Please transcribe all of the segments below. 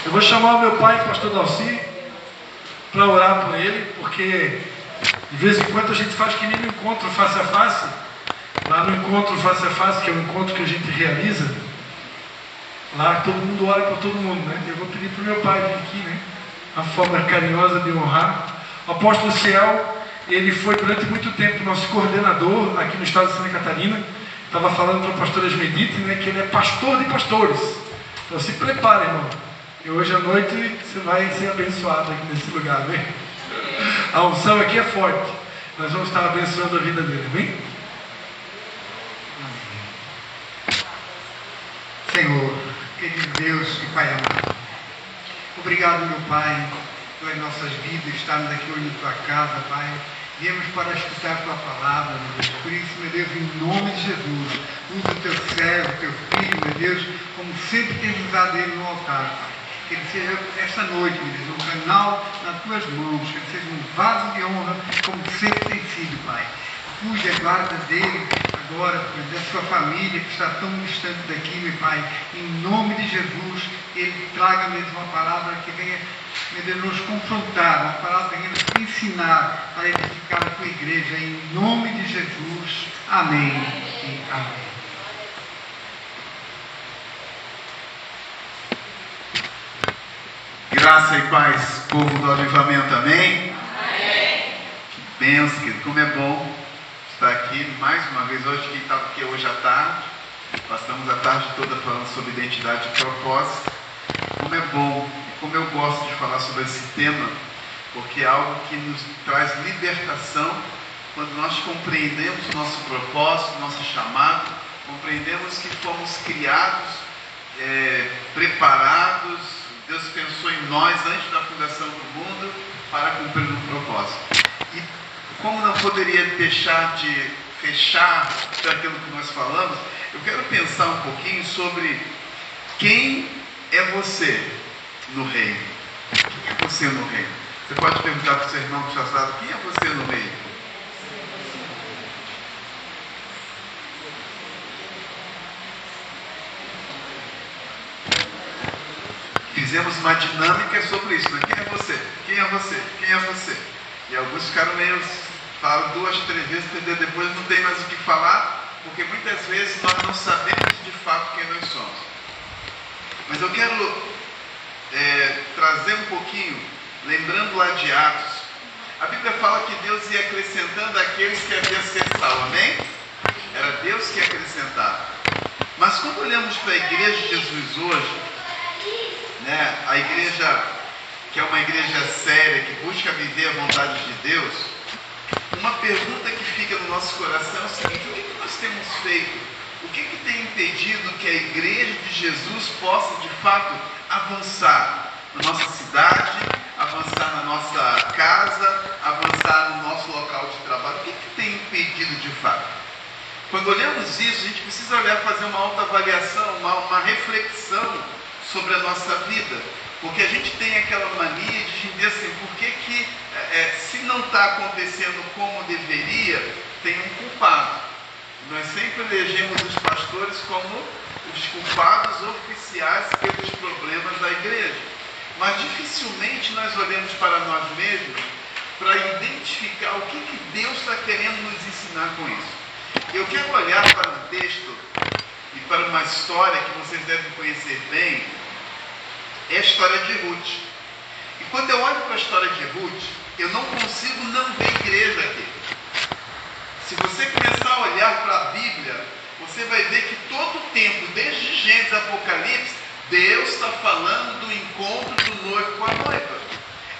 Eu vou chamar o meu pai, pastor Dalci, para orar por ele, porque de vez em quando a gente faz que nem no encontro face a face. Lá no encontro face a face, que é o encontro que a gente realiza, lá todo mundo ora por todo mundo, né? Eu vou pedir para o meu pai vir aqui, né? Uma forma carinhosa de honrar. O apóstolo Ciel, ele foi durante muito tempo nosso coordenador aqui no estado de Santa Catarina. Estava falando para a pastora Esmedite, né, que ele é pastor de pastores. Então se prepare, irmão. E hoje à noite você vai ser abençoado aqui nesse lugar, né? A unção aqui é forte. Nós vamos estar abençoando a vida dele, bem? Senhor, querido Deus e Pai amado, obrigado, meu Pai, pelas nossas vidas, estarmos aqui hoje na Tua casa, Pai. Viemos para escutar a Tua palavra, meu Deus. Por isso, meu Deus, em nome de Jesus, usa o Teu servo, o Teu filho, meu Deus, como sempre tens usado ele no altar, Pai. Que ele seja, esta noite, meu Deus, um canal nas Tuas mãos, que ele seja um vaso de honra, como sempre tem sido, Pai. Cuide a guarda dele agora, da sua família que está tão distante daqui, meu Pai. Em nome de Jesus, ele traga mesmo uma palavra que venha, meu Deus, nos confrontar, uma palavra que venha nos ensinar para edificar a tua igreja. Em nome de Jesus. Amém e amém. Graça e paz, povo do Avivamento, amém? Amém. Que bênção, querido, como é bom estar aqui mais uma vez. Hoje, quem estava aqui hoje à tarde, passamos a tarde toda falando sobre identidade e propósito. Como é bom e como eu gosto de falar sobre esse tema, porque é algo que nos traz libertação quando nós compreendemos nosso propósito, nosso chamado, compreendemos que fomos criados, preparados. Deus pensou em nós antes da fundação do mundo para cumprir um propósito. E como não poderia deixar de fechar aquilo que nós falamos, eu quero pensar um pouquinho sobre quem é você no reino. Quem é você no reino? Você pode perguntar para o seu irmão que está ao lado, quem é você no reino? Fizemos uma dinâmica sobre isso, né? Quem é você? Quem é você? Quem é você? E alguns ficaram meio, falaram 2, 3 vezes, entendeu? Depois não tem mais o que falar, porque muitas vezes nós não sabemos de fato quem nós somos. Mas eu quero trazer um pouquinho, lembrando lá de Atos. A Bíblia fala que Deus ia acrescentando aqueles que havia ser salvo, amém? Era Deus que ia acrescentar. Mas quando olhamos para a igreja de Jesus hoje, né, a igreja que é uma igreja séria, que busca viver a vontade de Deus, uma pergunta que fica no nosso coração é o seguinte: o que nós temos feito? O que tem impedido que a igreja de Jesus possa de fato avançar na nossa cidade, avançar na nossa casa, avançar no nosso local de trabalho? O que tem impedido de fato? Quando olhamos isso, a gente precisa olhar, fazer uma autoavaliação, uma reflexão sobre a nossa vida, porque a gente tem aquela mania de dizer assim: por que se não está acontecendo como deveria, tem um culpado. Nós sempre elegemos os pastores como os culpados oficiais pelos problemas da igreja, mas dificilmente nós olhamos para nós mesmos para identificar o que Deus está querendo nos ensinar com isso. Eu quero olhar para um texto e para uma história que vocês devem conhecer bem. É a história de Ruth. E quando eu olho para a história de Ruth, eu não consigo não ver igreja aqui. Se você começar a olhar para a Bíblia, você vai ver que todo o tempo, desde Gênesis a Apocalipse, Deus está falando do encontro do noivo com a noiva.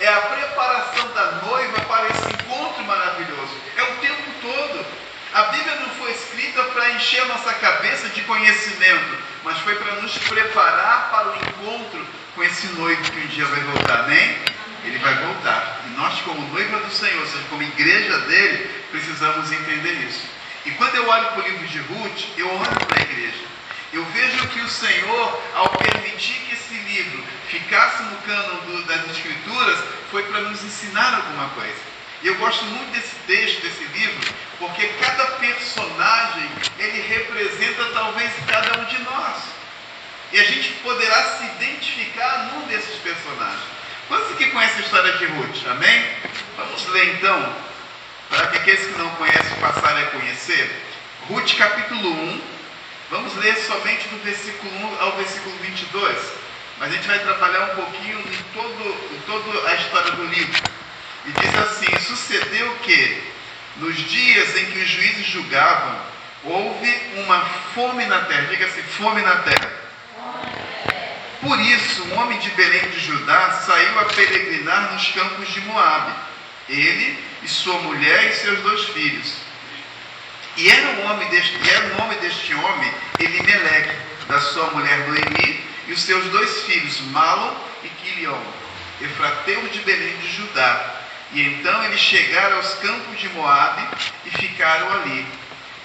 É a preparação da noiva para esse encontro maravilhoso. É o tempo todo. A Bíblia não foi escrita para encher a nossa cabeça de conhecimento, mas foi para nos preparar para o encontro com esse noivo que um dia vai voltar, amém? Ele vai voltar. E nós, como noiva do Senhor, ou seja, como igreja dele, precisamos entender isso. E quando eu olho para o livro de Ruth, eu olho para a igreja. Eu vejo que o Senhor, ao permitir que esse livro ficasse no cânon das Escrituras, foi para nos ensinar alguma coisa. E eu gosto muito desse texto, desse livro, porque cada personagem, ele representa talvez cada um de nós. E a gente poderá se identificar num desses que conhecem a história de Ruth? Amém? Vamos ler então, para que aqueles que não conhecem passarem a conhecer. Ruth capítulo 1, vamos ler somente do versículo 1 ao versículo 22, mas a gente vai trabalhar um pouquinho em toda a história do livro. E diz assim: sucedeu que, nos dias em que os juízes julgavam, houve uma fome na terra. Diga assim: fome na terra. Por isso, um homem de Belém de Judá saiu a peregrinar nos campos de Moabe, ele e sua mulher e seus 2 filhos. E era o nome deste homem Elimeleque, da sua mulher Noemi, e os seus 2 filhos, Malom e Quilion, efrateus de Belém de Judá. E então eles chegaram aos campos de Moabe e ficaram ali.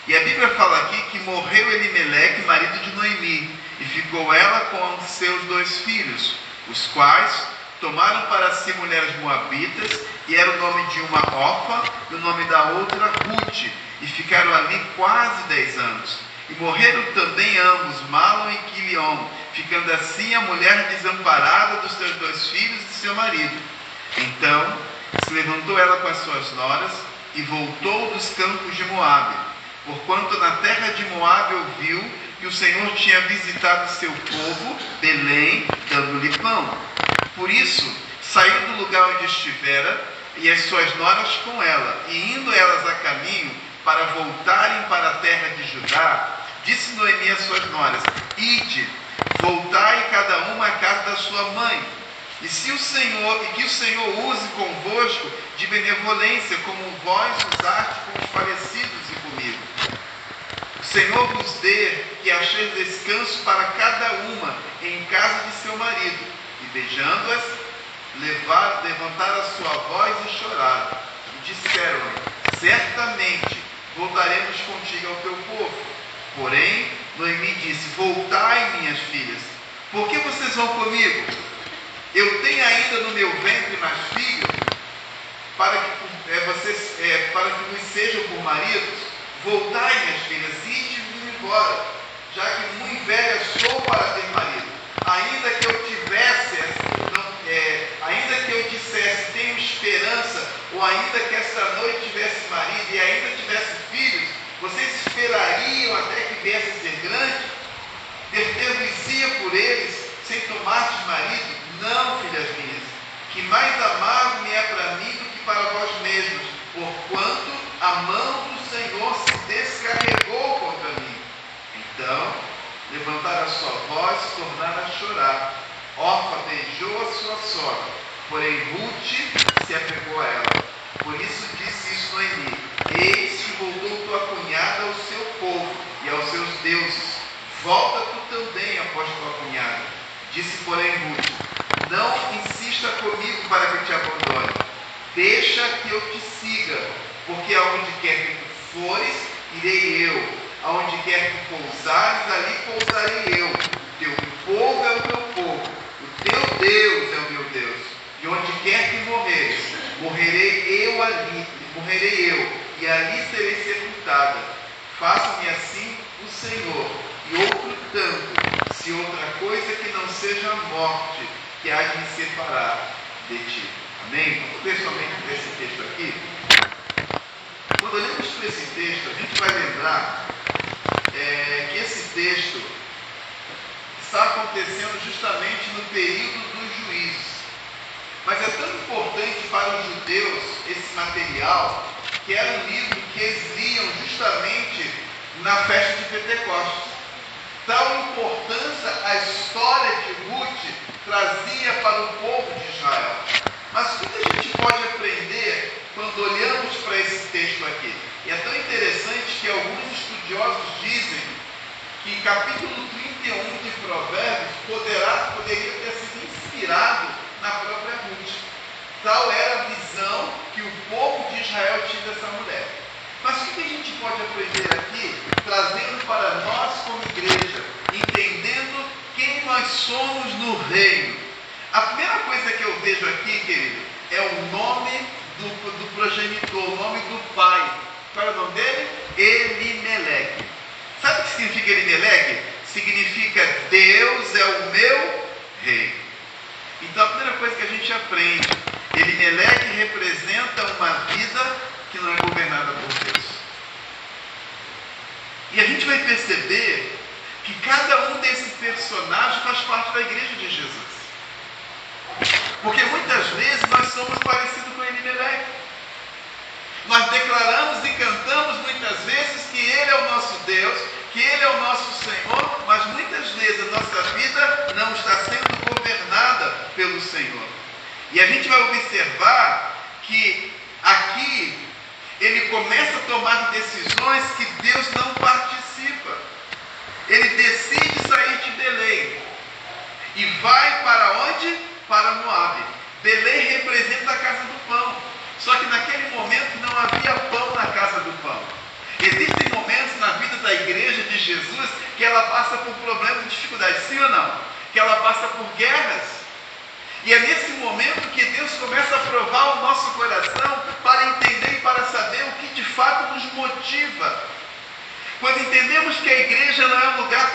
E a Bíblia fala aqui que morreu Elimeleque, marido de Noemi, e ficou ela com seus 2 filhos, os quais tomaram para si mulheres moabitas, e era o nome de uma Orfa e o nome da outra Ruth, e ficaram ali quase 10 anos. E morreram também ambos, Malom e Quilion, ficando assim a mulher desamparada dos seus 2 filhos e seu marido. Então se levantou ela com as suas noras e voltou dos campos de Moabe, porquanto na terra de Moabe ouviu que o Senhor tinha visitado seu povo, Belém, dando-lhe pão. Por isso saiu do lugar onde estivera, e as suas noras com ela, e indo elas a caminho para voltarem para a terra de Judá, disse Noemi às suas noras: ide, voltai cada uma à casa da sua mãe, e que o Senhor use convosco de benevolência, como vós usaste com os falecidos e comigo. O Senhor vos dê que acheis descanso para cada uma em casa de seu marido. E beijando-as, levantaram a sua voz e choraram. E disseram-lhe: certamente voltaremos contigo ao teu povo. Porém, Noemi disse: voltai, minhas filhas, por que vocês vão comigo? Eu tenho ainda no meu ventre mais filhos, para que nos sejam por maridos. Voltai, minhas filhas, ide embora, já que muito velha sou para ter marido. Ainda que eu dissesse tenho esperança, ou ainda que esta noite tivesse marido e ainda tivesse filhos, vocês esperariam até que viesse a ser grande? Ter-vos-ia por eles sem tomardes marido? Não, filhas minhas, que mais amável me é para mim do que para vós mesmos, porquanto a mão do Senhor se descarregou contra mim. Então levantaram a sua voz e tornaram a chorar. Orfa beijou a sua sogra, porém Ruth se apegou a ela. Por isso disse isso Noemi: eis que voltou tua cunhada ao seu povo e aos seus deuses. Volta tu também após tua cunhada. Disse, porém, Ruth: não insista comigo para que te abandone. Deixa que eu te siga, porque aonde quer que tu fores, irei eu. Aonde quer que pousares, ali pousarei eu. O teu povo é o meu povo, o teu Deus é o meu Deus. E onde quer que morreres, morrerei eu, e ali serei sepultada. Faça-me assim o Senhor, e outro tanto, se outra coisa que não seja a morte, que há de me separar de ti. Amém? Vamos ler somente esse texto aqui. Quando olhamos para esse texto, a gente vai lembrar que esse texto está acontecendo justamente no período dos juízes. Mas é tão importante para os judeus esse material, que era um livro que eles liam justamente na festa de Pentecostes. Tal importância a história de Ruth trazia para o povo de Israel. Mas o que a gente pode aprender quando olhamos para esse texto aqui? E é tão interessante que alguns estudiosos dizem que capítulo 31 de Provérbios poderia ter sido inspirado na própria Ruth. Tal era a visão que o povo de Israel tinha dessa mulher. Mas o que a gente pode aprender aqui, trazendo para nós como igreja, entendendo quem nós somos no reino? A primeira coisa que eu vejo aqui, querido, é o nome do progenitor, o nome do pai. Qual é o nome dele? Elimeleque. Sabe o que significa Elimeleque? Significa Deus é o meu rei. Então a primeira coisa que a gente aprende, Elimeleque representa uma vida que não é governada por Deus. E a gente vai perceber que cada um desses personagens faz parte da igreja de Jesus. Porque muitas vezes nós somos parecidos com Elimeleque. Nós declaramos e cantamos muitas vezes que Ele é o nosso Deus, que Ele é o nosso Senhor, mas muitas vezes a nossa vida não está sendo governada pelo Senhor. E a gente vai observar que aqui ele começa a tomar decisões que Deus não participa. Ele decide sair de Belém e vai para onde? Para Moabe. Belém representa a casa do pão. Só que naquele momento não havia pão na casa do pão. Existem momentos na vida da igreja de Jesus que ela passa por problemas e dificuldades, sim ou não? Que ela passa por guerras. E é nesse momento que Deus começa a provar o nosso coração para entender e para saber o que de fato nos motiva. Quando entendemos que a igreja não é um lugar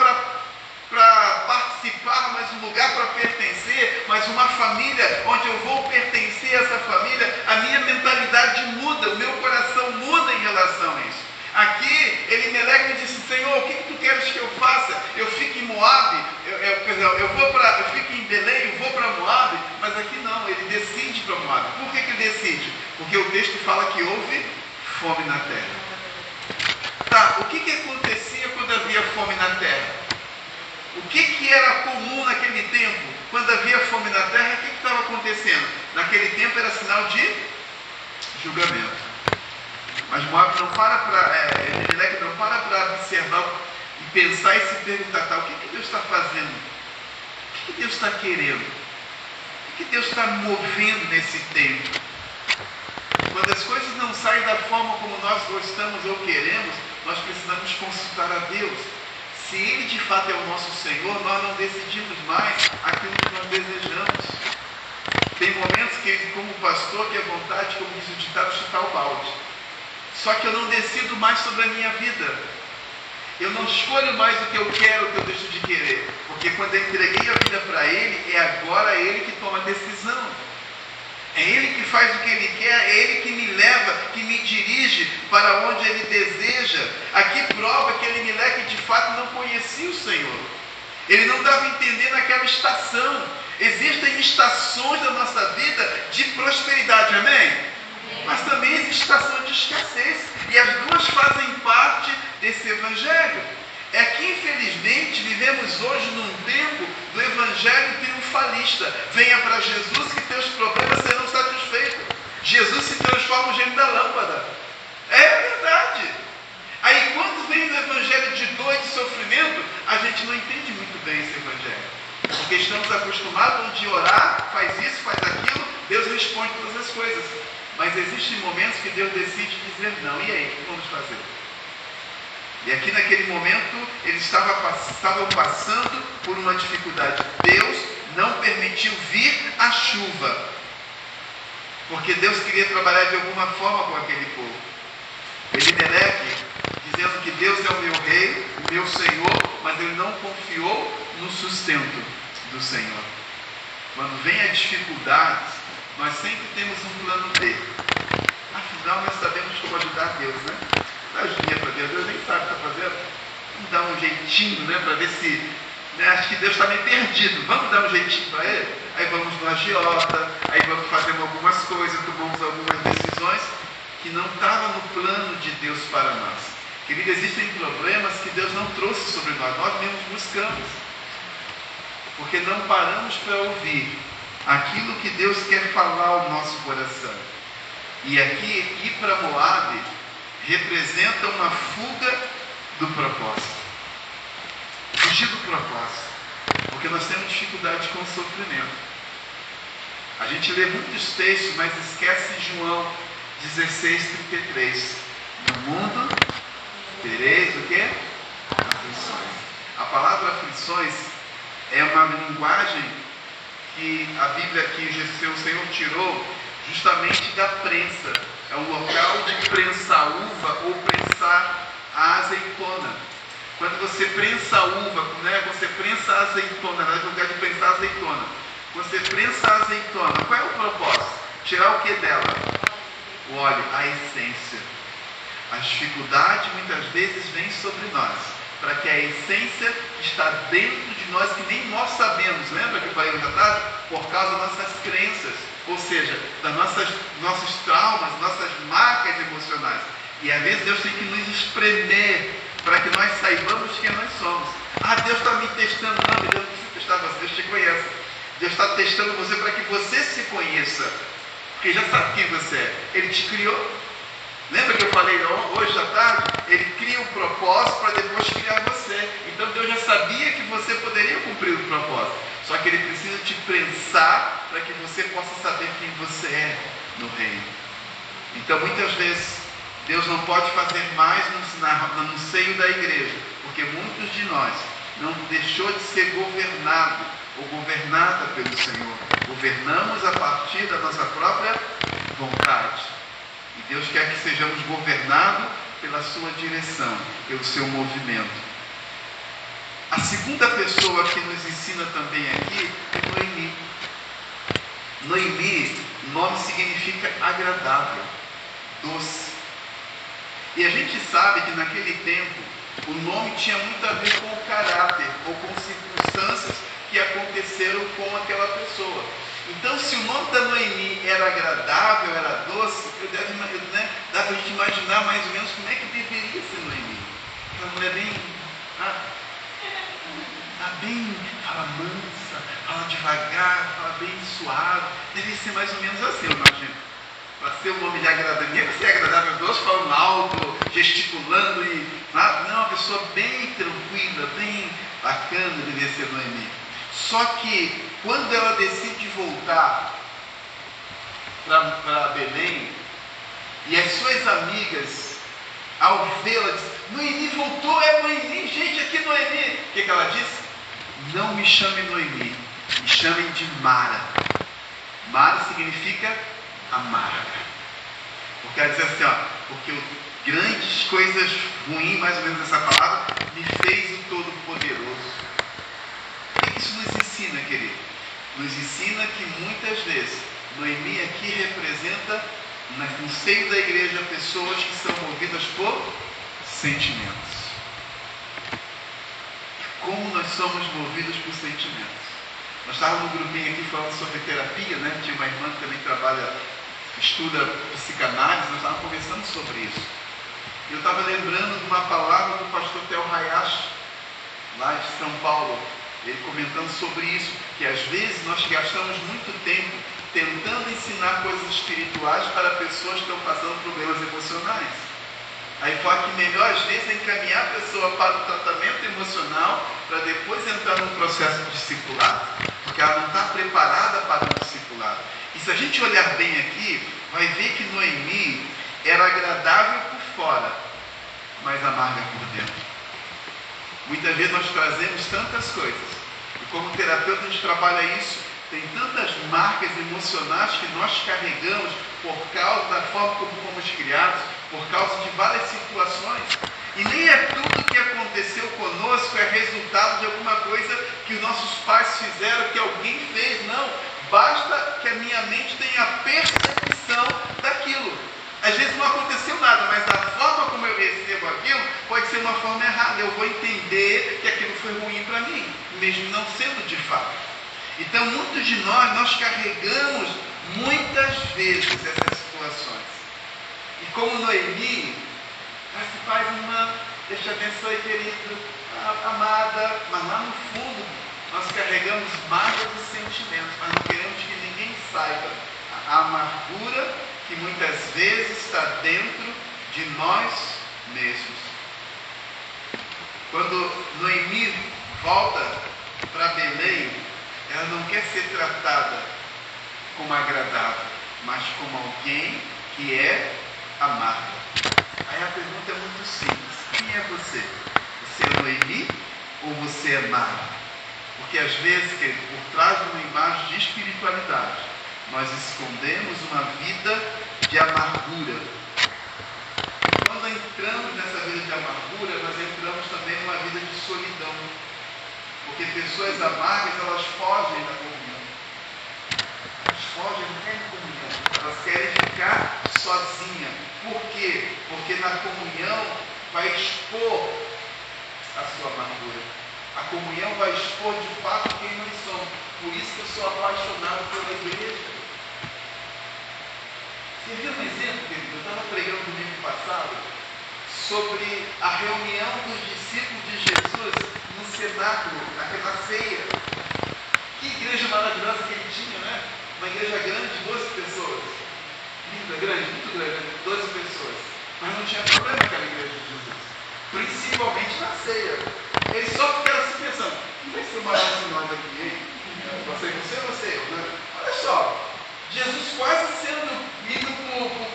para participar, mas um lugar para pertencer, mas uma família onde eu vou pertencer a essa família, a minha mentalidade muda, o meu coração muda em relação a isso. Aqui, Elimeleque me disse: Senhor, o que tu queres que eu faça? Eu fico em Moabe, eu fico em Belém, eu vou para Moabe, mas aqui não, ele decide para Moabe. Por que ele decide? Porque o texto fala que houve fome na terra. Tá, o que acontecia quando havia fome na terra? O que era comum naquele tempo? Quando havia fome na terra, o que estava acontecendo? Naquele tempo era sinal de julgamento. Mas Moabe Elimeleque não para observar e pensar e se perguntar, tá, o que Deus está fazendo? O que Deus está querendo? O que Deus está movendo nesse tempo? Quando as coisas não saem da forma como nós gostamos ou queremos, nós precisamos consultar a Deus. Se Ele de fato é o nosso Senhor, nós não decidimos mais aquilo que nós desejamos. Tem momentos que, como pastor, que é vontade, como diz o ditado, chutar o balde. Só que eu não decido mais sobre a minha vida. Eu não escolho mais o que eu quero, o que eu deixo de querer. Porque quando eu entreguei a vida para Ele, é agora Ele que toma a decisão. É Ele que faz o que Ele quer, é Ele que me leva, que me dirige para onde Ele deseja. Aqui prova que Elimeleque de fato não conhecia o Senhor. Ele não estava entendendo aquela estação. Existem estações da nossa vida de prosperidade, amém? Mas também existe estação de escassez. E as duas fazem parte desse evangelho. É que infelizmente vivemos hoje num tempo do evangelho triunfalista. Venha para Jesus que teus problemas serão satisfeitos. Jesus se transforma o gênio da lâmpada. É verdade. Aí quando vem o evangelho de dor e de sofrimento, a gente não entende muito bem esse evangelho. Porque estamos acostumados de orar, faz isso, faz aquilo, Deus responde todas as coisas. Mas existem momentos que Deus decide dizer não. E aí, o que vamos fazer? E aqui naquele momento, eles estavam passando por uma dificuldade. Deus não permitiu vir a chuva. Porque Deus queria trabalhar de alguma forma com aquele povo. Elimeleque, dizendo que Deus é o meu rei, o meu Senhor, mas ele não confiou no sustento do Senhor. Quando vem a dificuldade, nós sempre temos um plano B. Afinal, nós sabemos como ajudar Deus, né? Dá dinheiro para Deus, Deus nem sabe o que está fazendo. Vamos dar um jeitinho, né? Para ver se... Né? Acho que Deus está meio perdido. Vamos dar um jeitinho para Ele? Aí vamos no agiota, aí vamos fazendo algumas coisas, tomamos algumas decisões que não estavam no plano de Deus para nós. Querido, existem problemas que Deus não trouxe sobre nós mesmos buscamos. Porque não paramos para ouvir aquilo que Deus quer falar ao nosso coração. E aqui, ir para Moabe representa uma fuga do propósito. Fugir do propósito. Porque nós temos dificuldade com o sofrimento. A gente lê muitos textos, mas esquece João 16:33. No mundo tereis o quê? Aflições. A palavra aflições é uma linguagem que a Bíblia que o Senhor tirou justamente da prensa. É o local de prensar uva ou prensar a azeitona. Quando você prensa a uva, né, você prensa a azeitona, é o lugar de prensar a azeitona. Você prensa a azeitona. Qual é o propósito? Tirar o que dela? O óleo, a essência. A dificuldade muitas vezes vem sobre nós, para que a essência que está dentro de nós, que nem nós sabemos, lembra que eu falei hoje à tarde? Por causa das nossas crenças, ou seja, das nossos traumas, nossas marcas emocionais. E às vezes Deus tem que nos espremer para que nós saibamos quem nós somos. Ah, Deus está me testando. Não, Deus não precisa testar você, Deus te conhece. Deus está testando você para que você se conheça, porque já sabe quem você é. Ele te criou. Lembra que eu falei hoje à tarde? Ele cria um propósito para depois criar você. Então Deus já sabia que você poderia cumprir o propósito. Só que Ele precisa te prensar para que você possa saber quem você é no reino. Então muitas vezes Deus não pode fazer mais no seio da igreja, porque muitos de nós não deixou de ser governado ou governada pelo Senhor. Governamos a partir da nossa própria vontade. E Deus quer que sejamos governados pela sua direção, pelo seu movimento. A segunda pessoa que nos ensina também aqui é Noemi. Noemi, o nome significa agradável, doce. E a gente sabe que naquele tempo o nome tinha muito a ver com o caráter ou com circunstâncias que aconteceram com aquela pessoa. Então, se o nome da Noemi era agradável, era doce, dá para a gente imaginar mais ou menos como é que deveria ser Noemi. Uma mulher fala mansa, fala devagar, fala bem suave. Deveria ser mais ou menos assim, eu imagino. Para ser um nome de agradável, ninguém vai ser agradável, doce, falando alto, gesticulando e nada. Não, uma pessoa bem tranquila, bem bacana deveria ser Noemi. Só que quando ela decide voltar para Belém, e as suas amigas, ao vê-la, dizem: Noemi voltou, é Noemi, gente, aqui Noemi. O que ela disse? Não me chame Noemi, me chamem de Mara. Mara significa amarga. Porque ela diz assim, porque grandes coisas ruins, mais ou menos essa palavra, me fez o Todo-Poderoso. O que isso nos ensina, querido? Nos ensina que muitas vezes Noemi aqui representa no seio da igreja pessoas que são movidas por sentimentos. Como nós somos movidos por sentimentos. Nós estávamos num grupinho aqui falando sobre terapia, né? Tinha uma irmã que também estuda psicanálise, nós estávamos conversando sobre isso. Eu estava lembrando de uma palavra do pastor Theo Hayashi, lá de São Paulo, ele comentando sobre isso, que às vezes nós gastamos muito tempo tentando ensinar coisas espirituais para pessoas que estão passando problemas emocionais. Aí fala que melhor às vezes é encaminhar a pessoa para o tratamento emocional para depois entrar num processo de discipulado, porque ela não está preparada para o discipulado. E se a gente olhar bem aqui, vai ver que Noemi era agradável por fora, mas amarga por dentro. Muitas vezes nós trazemos tantas coisas, e como terapeuta a gente trabalha isso, tem tantas marcas emocionais que nós carregamos por causa da forma como fomos criados, por causa de várias situações. E nem é tudo que aconteceu conosco é resultado de alguma coisa que os nossos pais fizeram, que alguém fez, não. Basta que a minha mente tenha a percepção daquilo. Às vezes não aconteceu nada, mas a forma como eu recebo aquilo pode ser uma forma errada. Eu vou entender que aquilo foi ruim para mim, mesmo não sendo de fato. Então, muitos de nós carregamos muitas vezes essas situações. E como Noemi, graça e paz, irmã, Deus te abençoe, querido, amada, mas lá no fundo nós carregamos mágoas e sentimentos, mas não queremos que ninguém saiba a amargura que muitas vezes está dentro de nós mesmos. Quando Noemi volta para Belém, ela não quer ser tratada como agradável, mas como alguém que é amarga. Aí a pergunta é muito simples: quem é você? Você é Noemi ou você é Mara? Porque às vezes, por trás de uma imagem de espiritualidade, nós escondemos uma vida de amargura. E quando entramos nessa vida de amargura, nós entramos também numa vida de solidão. Porque pessoas amargas, elas fogem da comunhão. fogem, não querem comunhão. Elas querem ficar sozinhas. Por quê? Porque na comunhão vai expor a sua amargura. A comunhão vai expor de fato quem nós somos. Por isso que eu sou apaixonado pela igreja. Você viu um exemplo, querido? Eu estava pregando domingo passado sobre a reunião dos discípulos de Jesus no cenáculo, naquela ceia. Que igreja maravilhosa que ele tinha, né? Uma igreja grande, 12 pessoas. Linda, grande, muito grande, 12 pessoas. Mas não tinha problema aquela igreja de Jesus. Principalmente na ceia. Eles só ficaram assim pensando, não vai ser o maior de nós aqui, hein? Você, né? Olha só, Jesus quase sendo ido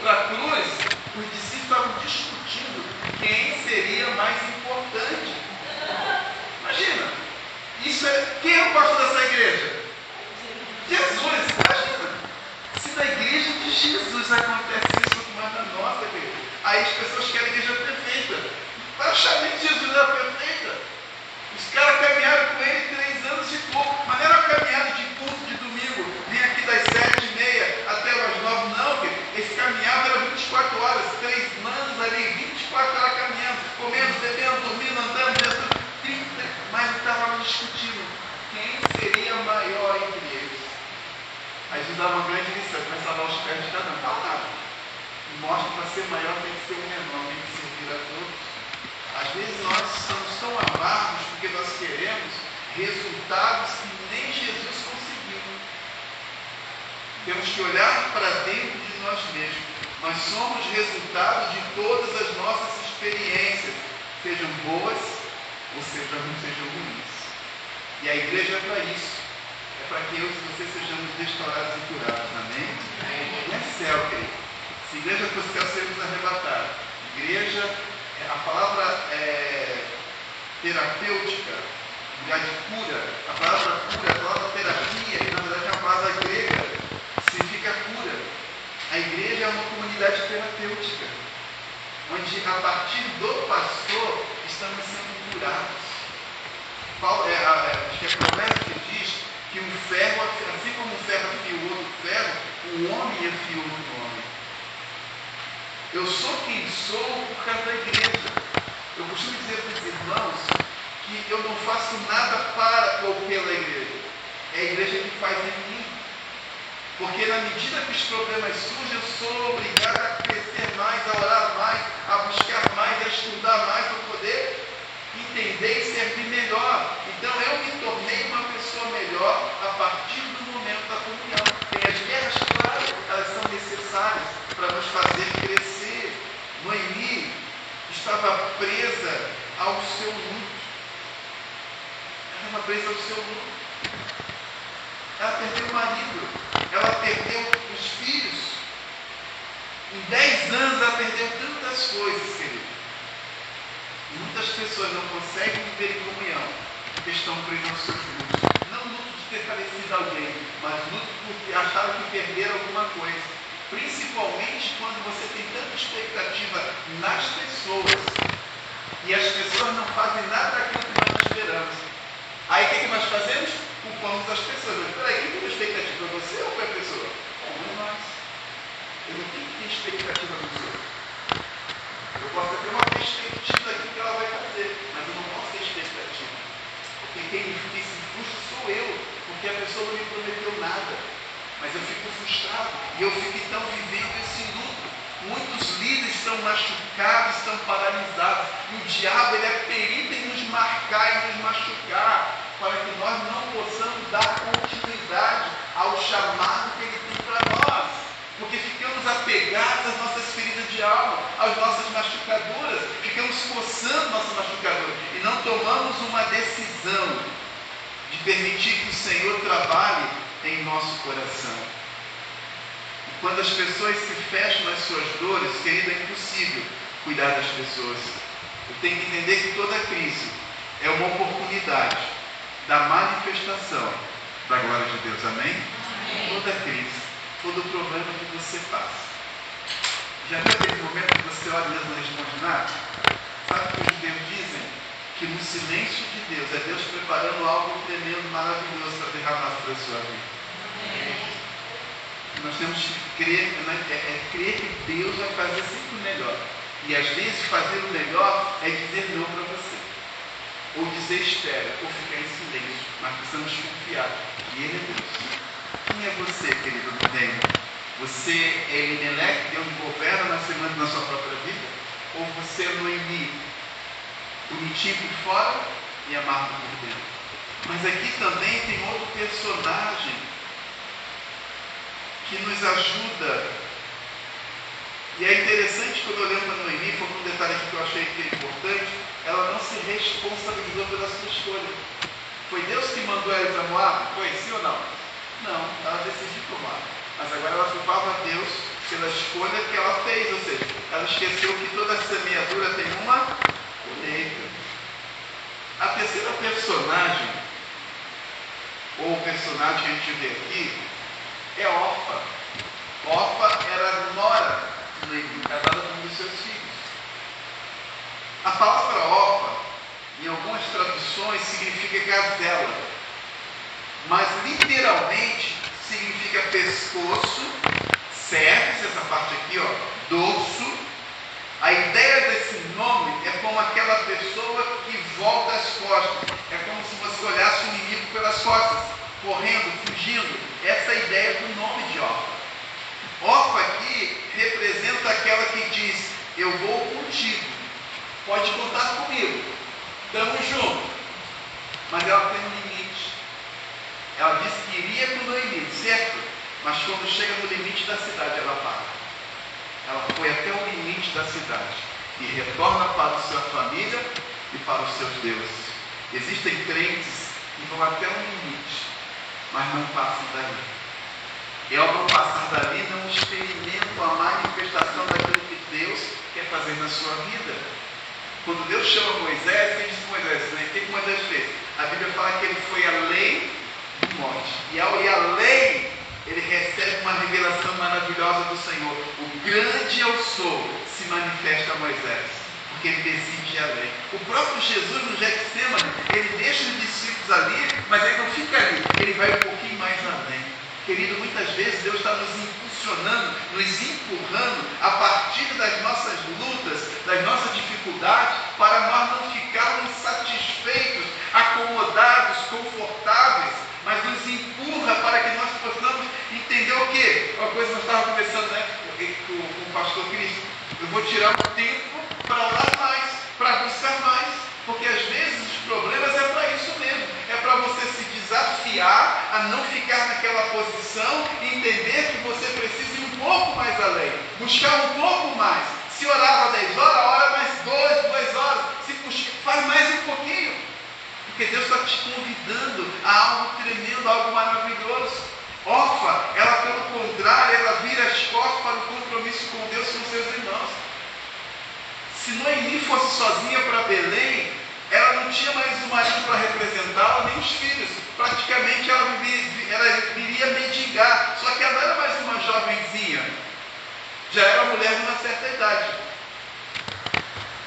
para a cruz, os discípulos estavam discutindo quem seria mais importante. Imagina, isso é, quem é o pastor dessa igreja? Jesus, imagina. Se na igreja de Jesus acontece isso, mas na nossa igreja, aí as pessoas querem a igreja perfeita. Praticamente Jesus era perfeita. Os caras caminharam com ele 3 anos e pouco, mas não era uma caminhada de culto de domingo, vim aqui das 7h30 até as 9, não, querido. Esse caminhado era 24 horas, 3 anos ali, 24 horas caminhando, comendo, bebendo, dormindo, andando, Jesus, 30, mas estavam discutindo quem seria maior entre eles. Aí Jesus dava uma grande lição, começa a dar os pés de cada um. Fala nada. Mostra que para ser maior tem que ser o menor, tem que servir a todos. Às vezes nós estamos tão amargos porque nós queremos resultados que nem Jesus conseguiu. Temos que olhar para dentro de nós mesmos. Nós somos resultado de todas as nossas experiências, sejam boas ou sejam ruins. E a igreja é para isso. É para que eu e você sejamos restaurados e curados. Amém? Não é céu, querido. Se a igreja fosse céu, seríamos arrebatados. Igreja, a palavra terapêutica, lugar de cura, a palavra cura, a palavra terapia, na verdade é uma palavra grega, significa cura. A igreja é uma comunidade terapêutica, onde a partir do pastor estamos sendo curados. Acho que é Provérbios que diz que um ferro, assim como um ferro afiou outro ferro, o homem afiou outro homem. Eu sou quem sou por causa da igreja. Eu costumo dizer para os irmãos que eu não faço nada para ou pela igreja. É a igreja que faz em mim. Porque na medida que os problemas surgem, eu sou obrigado a crescer mais, a orar mais, a buscar mais, a estudar mais para poder entender e servir melhor. Então eu me tornei uma pessoa melhor a partir do momento da comunhão. Tem as guerras, claro, elas são necessárias para nos fazer crescer. Noemi estava presa ao seu luto. Ela estava presa ao seu luto. Ela perdeu o marido. Ela perdeu os filhos. Em 10 anos ela perdeu tantas coisas, querido. Muitas pessoas não conseguem viver em comunhão porque estão presas aos seus lutos. Não luto de ter falecido alguém, mas luto porque acharam que perderam alguma coisa. Principalmente quando você tem tanta expectativa nas pessoas e as pessoas não fazem nada daquilo que nós esperamos. Aí o que nós fazemos? Culpamos as pessoas. Mas peraí, quem tem expectativa? É você ou foi a pessoa? Não é nós. Eu não tenho que ter expectativa no outro. Eu posso ter uma perspectiva aqui que ela vai fazer, mas eu não posso ter expectativa. Porque quem se frustra sou eu, porque a pessoa não me prometeu nada. Mas eu fico frustrado e eu fico então vivendo esse luto. Muitos líderes estão machucados, estão paralisados. E o diabo ele é perito em nos marcar e nos machucar, para que nós não possamos dar continuidade ao chamado que ele tem para nós. Porque ficamos apegados às nossas feridas de alma, às nossas machucaduras, ficamos coçando nossas machucaduras e não tomamos uma decisão de permitir que o Senhor trabalhe em nosso coração. E quando as pessoas se fecham nas suas dores, querido, é impossível cuidar das pessoas. Eu tenho que entender que toda crise é uma oportunidade da manifestação da glória de Deus. Amém? Amém. Toda crise, todo problema que você passa. Já viu aquele momento que você olha e Deus não responde nada? Sabe o que os judeus dizem? Que no silêncio de Deus, é Deus preparando algo tremendo, maravilhoso para derramar sobre a sua vida. Nós temos que crer, crer que Deus vai fazer sempre o melhor. E às vezes fazer o melhor é dizer não para você. Ou dizer espera, ou ficar em silêncio. Mas precisamos confiar que Ele é Deus. Quem é você, querido Daniel? Você é Elimelec, Deus governa na sua própria vida? Ou você é Noemi, bonitinho por fora e amargo por dentro? Mas aqui também tem outro personagem que nos ajuda. E é interessante, quando eu olhando para Noemi, foi um detalhe aqui que eu achei que é importante, ela não se responsabilizou pela sua escolha. Foi Deus que mandou ela ir para Moab? Foi sim ou não? Não, ela decidiu para Moab. Mas agora ela culpava a Deus pela escolha que ela fez, ou seja, ela esqueceu que toda semeadura tem uma colheita. A terceira personagem, ou o personagem que a gente vê aqui, é Orfa. Orfa era nora de Noemi, casada com um dos seus filhos. A palavra Orfa, em algumas traduções, significa gazela, mas literalmente significa pescoço, cervix, essa parte aqui, ó, dorso. A ideia desse nome é como aquela pessoa que volta as costas. É como se você olhasse o inimigo pelas costas, correndo, fugindo. Essa é a ideia do nome de Orfa. Orfa aqui representa aquela que diz: eu vou contigo, pode contar comigo, estamos juntos. Mas ela tem um limite. Ela disse que iria com Noemi, certo? Mas quando chega no limite da cidade, ela para. Ela foi até o limite da cidade e retorna para a sua família e para os seus deuses. Existem crentes que vão até um limite, mas não passam dali. E ao não passar dali, não experimentam a manifestação daquilo que Deus quer fazer na sua vida. Quando Deus chama Moisés, quem disse Moisés? O que Moisés fez? A Bíblia fala que ele foi além do monte. E ao ir além, ele recebe uma revelação maravilhosa do Senhor. O grande eu sou se manifesta a Moisés, porque ele decide ir além. O próprio Jesus no Getsemane, ele deixa os discípulos ali, mas ele não fica ali, ele vai um pouquinho mais além. Querido, muitas vezes Deus está nos impulsionando, nos empurrando a partir das nossas lutas, das nossas dificuldades, para nós não ficarmos satisfeitos, acomodados, confortáveis, mas nos empurra para que nós possamos entender o quê? Uma coisa que nós estávamos conversando, né, com o pastor Cristo. Eu vou tirar um tempo para orar mais, para buscar mais, porque às vezes os problemas é para isso mesmo, é para você se desafiar a não ficar naquela posição e entender que você precisa ir um pouco mais além, buscar um pouco mais. Se orava 10 horas, ora mais 2 horas, se puxa, faz mais um pouquinho, porque Deus está te convidando a algo tremendo, algo maravilhoso. Orfa, ela pelo contrário, ela vira as costas para o compromisso com Deus e com seus irmãos. Se Noemi fosse sozinha para Belém, ela não tinha mais o marido para representá-la, nem os filhos. Praticamente ela iria mendigar. Só que ela não era mais uma jovenzinha, já era uma mulher de uma certa idade.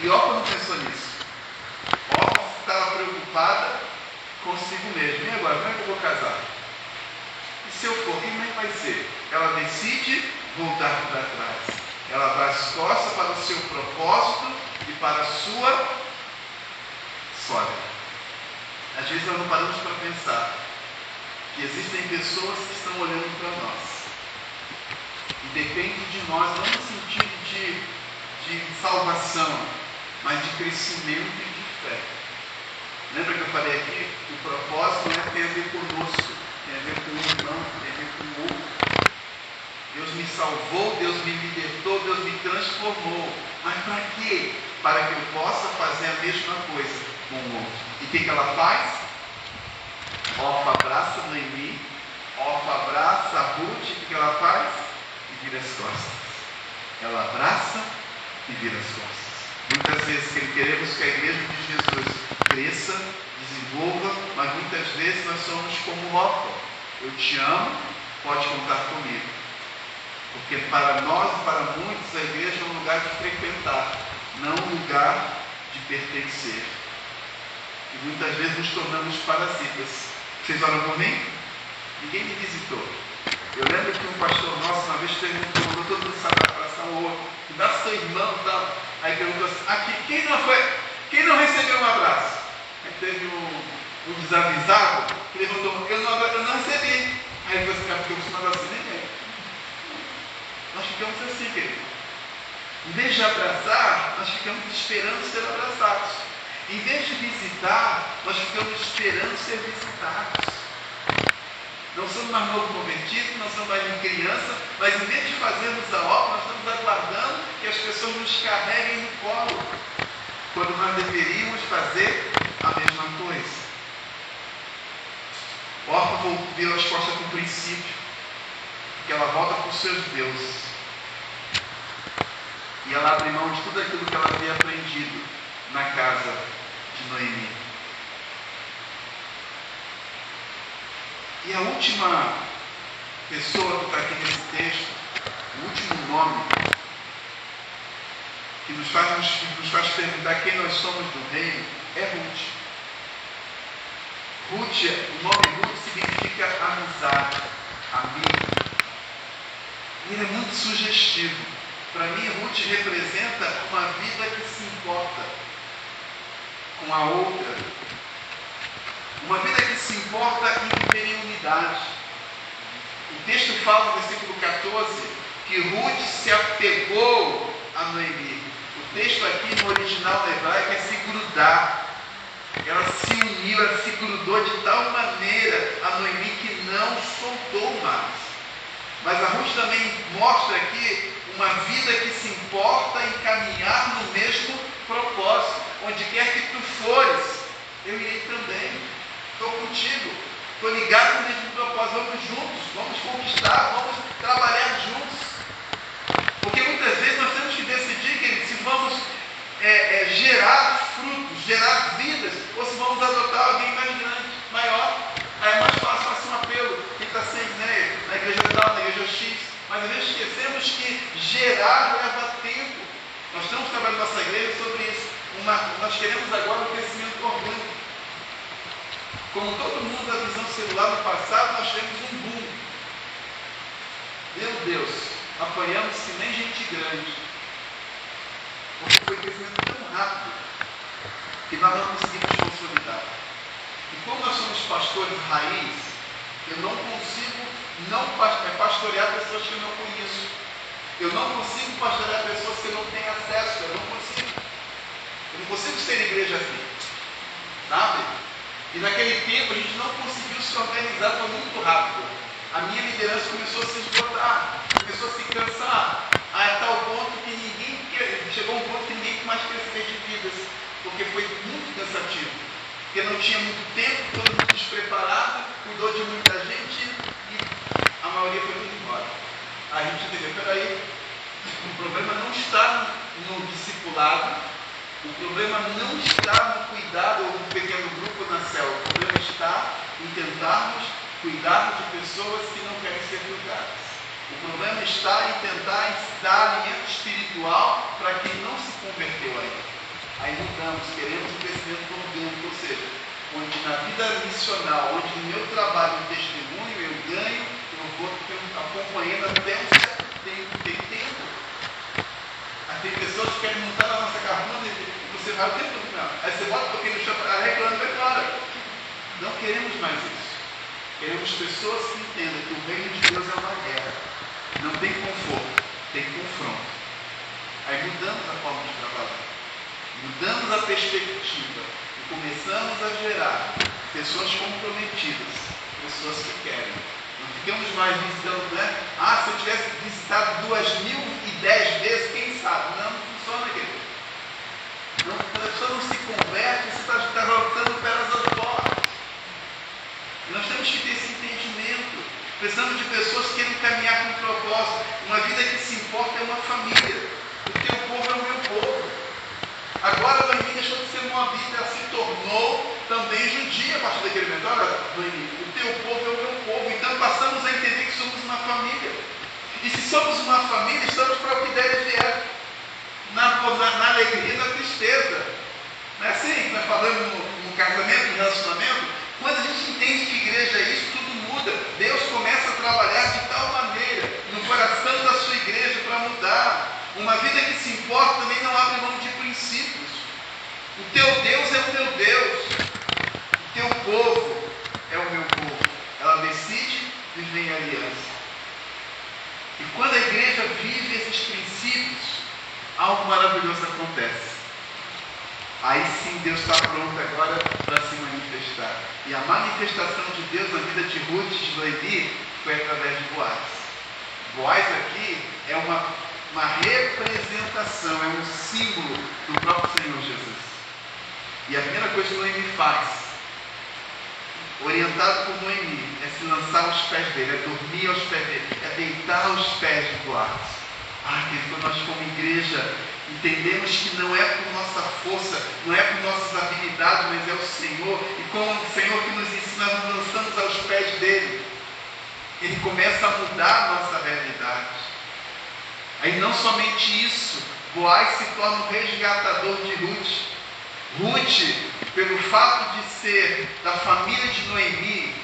E Orfa não pensou nisso. Orfa estava preocupada consigo mesma. E agora, como é que eu vou casar? E se eu for, quem vai ser? Ela decide voltar para trás. Ela dá as costas para o seu propósito e para a sua sogra. Às vezes nós não paramos para pensar que existem pessoas que estão olhando para nós. E depende de nós, não no sentido de salvação, mas de crescimento e de fé. Lembra que eu falei aqui? O propósito não é ter a ver conosco, tem a ver com o irmão, tem a ver com o outro. Deus me salvou, Deus me libertou, Deus me transformou. Mas para quê? Para que eu possa fazer a mesma coisa com o outro. E o que ela faz? Orfa abraça Noemi, Orfa abraça a Ruth, o que ela faz? E vira as costas. Ela abraça e vira as costas. Muitas vezes queremos que a igreja de Jesus cresça, desenvolva, mas muitas vezes nós somos como Orfa. Eu te amo, pode contar comigo. Porque para nós e para muitos a igreja é um lugar de frequentar, não um lugar de pertencer. E muitas vezes nos tornamos parasitas. Vocês oram por mim? Ninguém me visitou. Eu lembro que um pastor nosso vez perguntou, mandou todo mundo abraçar o outro, dá seu irmão e tal. Aí perguntou assim, aqui, quem não recebeu um abraço? Aí teve um desavisado que levantou, eu não recebi. Aí você ficou acostumado assim, ninguém. Nós ficamos assim, querido. Em vez de abraçar, nós ficamos esperando ser abraçados. Em vez de visitar, nós ficamos esperando ser visitados. Não somos mais novo convertidos, não somos mais criança, mas em vez de fazermos a obra, nós estamos aguardando que as pessoas nos carreguem no colo, quando nós deveríamos fazer a mesma coisa. Orfa virou as costas com o princípio, porque ela volta para os seus deuses. E ela abre mão de tudo aquilo que ela havia aprendido na casa de Noemi. E a última pessoa que está aqui nesse texto, o último nome, que nos faz perguntar quem nós somos do reino, é Ruth. O nome Ruth significa amizade, amigo. E ele é muito sugestivo. Para mim, Ruth representa uma vida que se importa com a outra. Uma vida que se importa em viver em unidade. O texto fala no versículo 14 que Ruth se apegou a Noemi. O texto aqui no original hebraico é se grudar. Ela se uniu, ela se grudou de tal maneira a Noemi que não soltou mais. Mas a Ruth também mostra aqui uma vida que se importa em caminhar no mesmo propósito. Onde quer que tu fores, eu irei também. Estou contigo. Estou ligado no mesmo propósito. Vamos juntos, vamos conquistar, vamos trabalhar juntos. Porque muitas vezes nós temos que decidir, querido, se vamos gerar frutos, gerar vidas, ou se vamos adotar alguém mais grande, maior. Aí é mais fácil fazer um apelo. Quem está sempre na igreja tal, na igreja X. Mas às vezes esquecemos que gerar leva tempo. Nós estamos trabalhando na nossa igreja sobre isso. Nós queremos agora um crescimento orgânico. Como todo mundo da visão celular no passado, nós tivemos um boom. Meu Deus, apanhamos que nem gente grande. Porque foi um crescimento tão rápido que nós não conseguimos consolidar. E como nós somos pastores raiz, eu não consigo pastorear pessoas que eu não conheço. Eu não consigo pastorear pessoas que eu não tenho acesso. Eu não consigo ser igreja assim. Sabe? E naquele tempo a gente não conseguiu se organizar, foi muito rápido. A minha liderança começou a se esgotar, começou a se cansar, a tal ponto que chegou um ponto que ninguém mais queria saber de vidas, porque foi muito cansativo. Porque não tinha muito tempo, todo mundo despreparado, cuidou de muita gente e a maioria foi tudo embora. Aí a gente entendeu, peraí, o problema não está no discipulado, o problema não está no cuidado ou no pequeno grupo na célula, o problema está em tentarmos cuidar de pessoas que não querem ser cuidadas. O problema está em tentar dar alimento espiritual para quem não se converteu ainda. Aí mudamos, queremos um crescimento orgânico, ou seja, onde na vida missional, onde no meu trabalho, no testemunho, eu ganho, eu vou acompanhando até um certo tempo, tem tempo. Tem pessoas que querem montar na nossa carruna e você vai o tempo todo, não. Aí você bota um pouquinho no chão, reclama e vai embora. Não queremos mais isso. Queremos pessoas que entendam que o reino de Deus é uma guerra. Não tem conforto, tem confronto. Aí mudamos a forma de trabalhar. Mudamos a perspectiva e começamos a gerar pessoas comprometidas, pessoas que querem. Não ficamos mais visitando, né? Se eu tivesse visitado 2010 vezes, quem sabe? Não funciona, querido. A pessoa não se converte, você está voltando pelas as portas. E nós temos que ter esse entendimento. Precisamos de pessoas que querem caminhar com propósito. Uma vida que se importa é uma família. O teu povo é o meu povo. Agora Noemi deixou de ser moabita, ela se tornou também judia a partir daquele momento. Olha, Noemi, o teu povo é o meu povo. Então passamos a entender que somos uma família. E se somos uma família, estamos para o que der e vier. Na alegria e na tristeza. Não é assim que nós falamos no casamento, no relacionamento? Quando a gente entende que igreja é isso, tudo muda. Deus começa a trabalhar de tal maneira no coração O teu Deus é o meu Deus. O teu povo é o meu povo. Ela decide viver em aliança. E quando a igreja vive esses princípios, algo maravilhoso acontece. Aí sim Deus está pronto agora para se manifestar. E a manifestação de Deus na vida de Ruth e de Noemi foi através de Boaz. Boaz aqui é uma representação, é um símbolo do próprio Senhor Jesus. E a primeira coisa que Noemi faz, orientado por Noemi, é se lançar aos pés dele, é dormir aos pés dele, é deitar aos pés de Boaz. Quando nós como igreja entendemos que não é por nossa força, não é por nossas habilidades, mas é o Senhor, e como o Senhor que nos ensina, nós nos lançamos aos pés dele, ele começa a mudar a nossa realidade. Aí não somente isso, Boaz se torna o resgatador de Ruth. Ruth, pelo fato de ser da família de Noemi,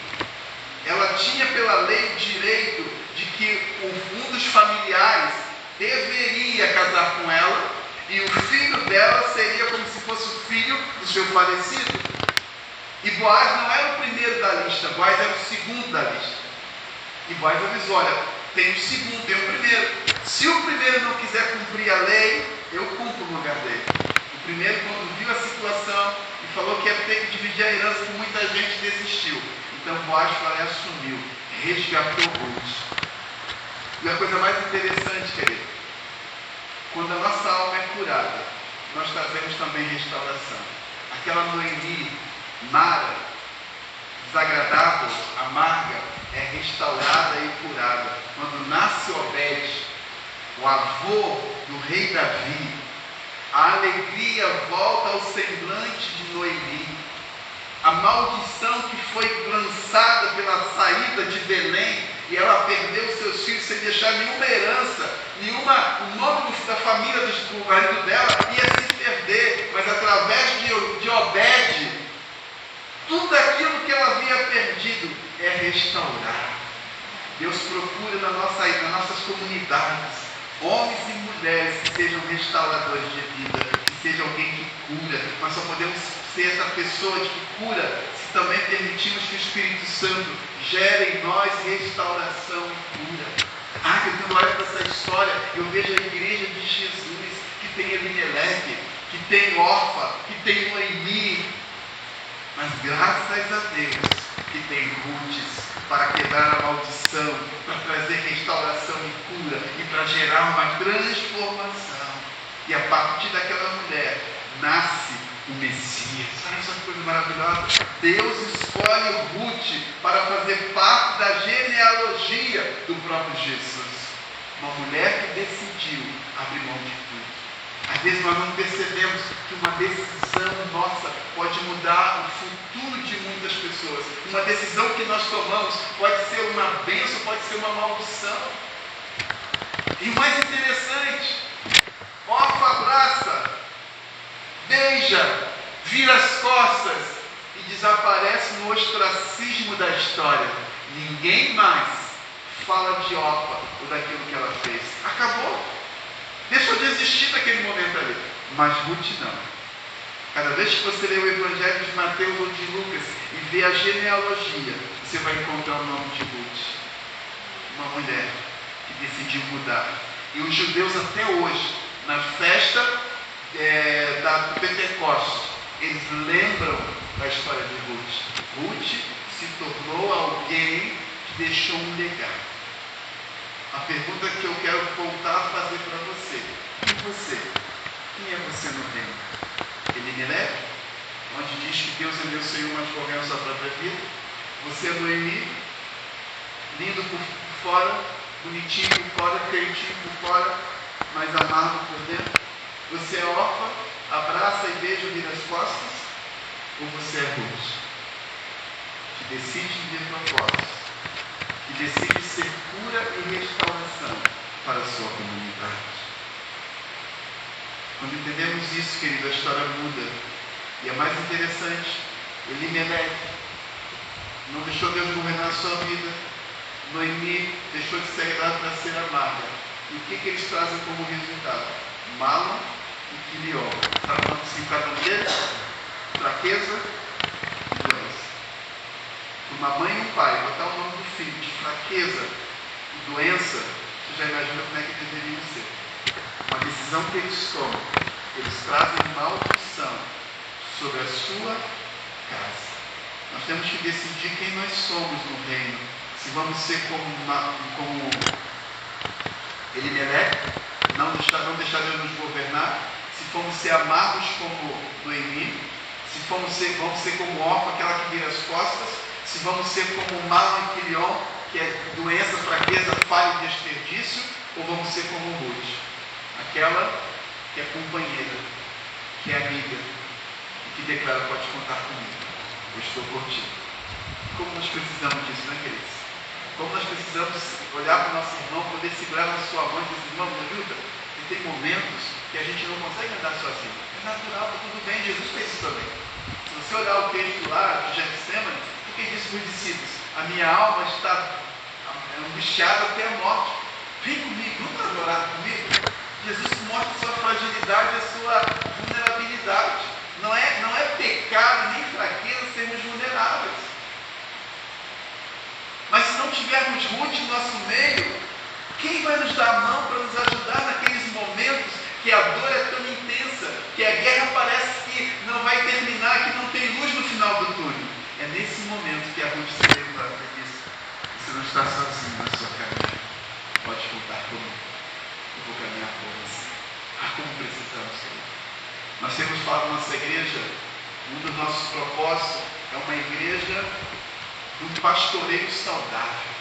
ela tinha pela lei o direito de que um dos familiares deveria casar com ela, e o filho dela seria como se fosse o filho do seu falecido. E Boaz não era o primeiro da lista, Boaz era o segundo da lista. E Boaz avisou: olha, tem o segundo, tem o primeiro. Se o primeiro não quiser cumprir a lei, eu cumpro no lugar dele. O primeiro, quando viu a situação e falou que ia ter que dividir a herança, que muita gente desistiu. Então Boaz foi e assumiu, resgatou Ruth. E a coisa mais interessante, querido, quando a nossa alma é curada, nós trazemos também restauração. Aquela Noemi, Mara, desagradável, amarga, é restaurada e curada. Quando nasce Obed, o avô do rei Davi, a alegria volta ao semblante de Noemi. A maldição que foi lançada pela saída de Belém, e ela perdeu seus filhos sem deixar nenhuma herança, o nome da família do marido dela ia se perder, mas através de Obed, tudo aquilo que ela havia perdido é restaurado. Deus procura nas nossas comunidades homens e mulheres que sejam restauradores de vida, que seja alguém que cura. Nós só podemos ser essa pessoa que cura se também permitirmos que o Espírito Santo gere em nós restauração e cura. Quando eu olho para essa história, eu vejo a igreja de Jesus, que tem Elimeleque, que tem Orfa, que tem Noemi, mas graças a Deus que tem Ruth para quebrar a maldição, para trazer restauração e cura e para gerar uma transformação. E a partir daquela mulher nasce o Messias. Olha essa coisa maravilhosa. Deus escolhe Ruth para fazer parte da genealogia do próprio Jesus. Uma mulher que decidiu abrir mão de tudo. Às vezes nós não percebemos que uma decisão nossa pode mudar o futuro de muitas pessoas. Uma decisão que nós tomamos pode ser uma bênção, pode ser uma maldição. E o mais interessante, Orfa abraça, beija, vira as costas e desaparece no ostracismo da história. Ninguém mais fala de Orfa ou daquilo que ela fez. Acabou. Deixou de existir naquele momento ali. Mas Ruth não. Cada vez que você lê o Evangelho de Mateus ou de Lucas e vê a genealogia, você vai encontrar o nome de Ruth. Uma mulher que decidiu mudar. E os judeus até hoje, na festa da Pentecostes, eles lembram da história de Ruth. Ruth se tornou alguém que deixou um legado. A pergunta que eu quero voltar a fazer para você: e você? Quem é você no reino? Elimeleque, onde diz que Deus é meu Senhor, mas correndo a sua própria vida? Você é Noemi, lindo por fora, bonitinho por fora, quentinho por fora, mas amargo por dentro? Você é órfã, abraça e beija, vira as costas? Ou você é Ruth, que decide viver propósitos, que decide ser cura e restauração para a sua comunidade? Quando entendemos isso, querido, a história muda. E é mais interessante, Elimeleque não deixou Deus governar a sua vida. Noemi deixou de ser agradável para ser amarga. E o que eles trazem como resultado? Mala e Quilion. Está falando assim, cada um deles, fraqueza e doença. Uma mãe e um pai, botar o nome do filho de fraqueza e doença, você já imagina como é que deveriam ser. Uma decisão que eles tomam, eles trazem maldição sobre a sua casa. Nós temos que decidir quem nós somos no reino. Se vamos ser como Elimeleque, não deixar Deus nos governar. Se formos ser amargos como Noemi, se vamos ser como Orfa, aquela que vira as costas, se vamos ser como Malon e Quilion, que é doença, fraqueza, falha e desperdício, ou vamos ser como Ruth, aquela que é companheira, que é amiga, e que declara: pode contar comigo, eu estou por ti. Como nós precisamos disso, né, queridos? Como nós precisamos olhar para o nosso irmão, poder segurar na sua mão e dizer: irmão, me ajuda. E tem momentos que a gente não consegue andar sozinho. É natural, está tudo bem, Jesus fez isso também. Se você olhar o texto lá de Getsemane, o que disse para os discípulos? A minha alma está angustiada até a morte. Vem comigo, não para orar comigo. Jesus mostra a sua fragilidade, a sua vulnerabilidade. Não é pecado nem fraqueza sermos vulneráveis. Mas se não tivermos Ruth no nosso meio, quem vai nos dar a mão para nos ajudar naqueles momentos que a dor é tão intensa, que a guerra parece que não vai terminar, que não tem luz no final do túnel? É nesse momento que a Ruth se levanta e diz: você não está sozinho na sua caminhada, pode contar comigo, eu vou caminhar por você. Como precisamos ser. Nós temos falado na nossa igreja, um dos nossos propósitos é uma igreja do pastoreio saudável.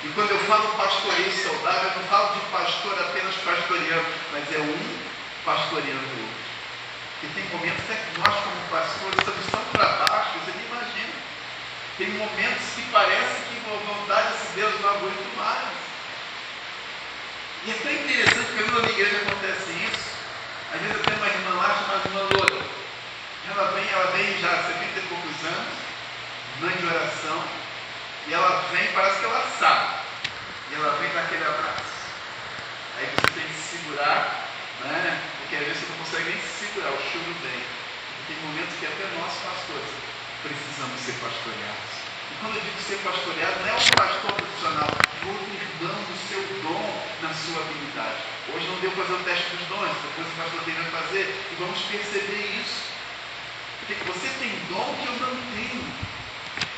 E quando eu falo pastoreio saudável, eu não falo de pastor apenas pastoreando, mas é um pastoreando o outro. Porque tem momentos que nós, como pastores, estamos tão para baixo, você nem imagina. Tem momentos que parece que a vontade desse Deus não aguenta mais. E é tão interessante, porque na minha igreja acontece isso. Às vezes eu tenho uma irmã lá chamada irmã Loura. Ela vem já há 70 e poucos anos, mãe de oração, e ela vem, parece que ela sabe. E ela vem naquele abraço. Aí você tem que se segurar, né? Porque às vezes você não consegue nem se segurar, o choro vem. E tem momentos que até nós, pastores, precisamos ser pastoreados. E quando eu digo ser pastoreado, não é um pastor profissional, é outro irmão do seu dom na sua habilidade. Hoje não deu para fazer o teste dos dons, depois o pastor tem que fazer, e vamos perceber isso. Porque você tem dom que eu não tenho.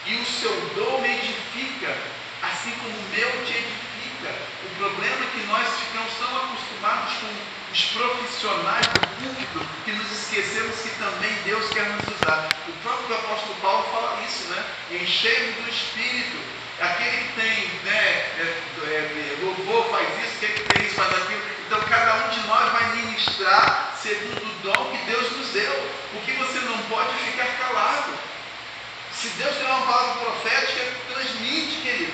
E o seu dom me edifica, assim como o meu te edifica. O problema é que nós ficamos tão acostumados com os profissionais do púlpito que nos esquecemos que também Deus quer nos usar. O próprio apóstolo Paulo fala isso, né? Enchei-vos do Espírito. Aquele que tem, louvor faz isso, aquele que tem isso faz aquilo. Então cada um de nós vai ministrar segundo o dom que Deus nos deu. Porque você não pode ficar calado. Se Deus tem uma palavra profética, transmite, querido.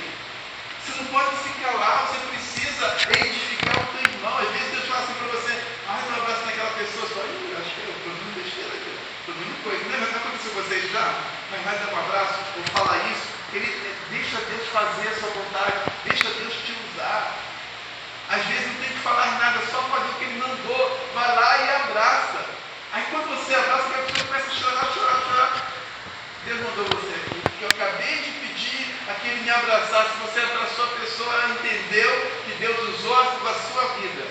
Você não pode se calar, você precisa edificar o teu irmão. Às vezes Deus fala assim para você: um abraço naquela pessoa, você fala: acho que eu estou vendo besteira aqui, estou vendo coisa. Não vai acontecer com vocês já? Mas vai dar um abraço, ou fala isso. Deixa Deus fazer a sua vontade, deixa Deus te usar. Às vezes não tem que falar nada, só fazer o que Ele mandou. Vai lá e abraça. Aí quando você abraça, a pessoa começa a chorar. Deus mandou você aqui, porque eu acabei de pedir a que Ele me abraçasse. Você abraçou a pessoa, ela entendeu que Deus usou a sua vida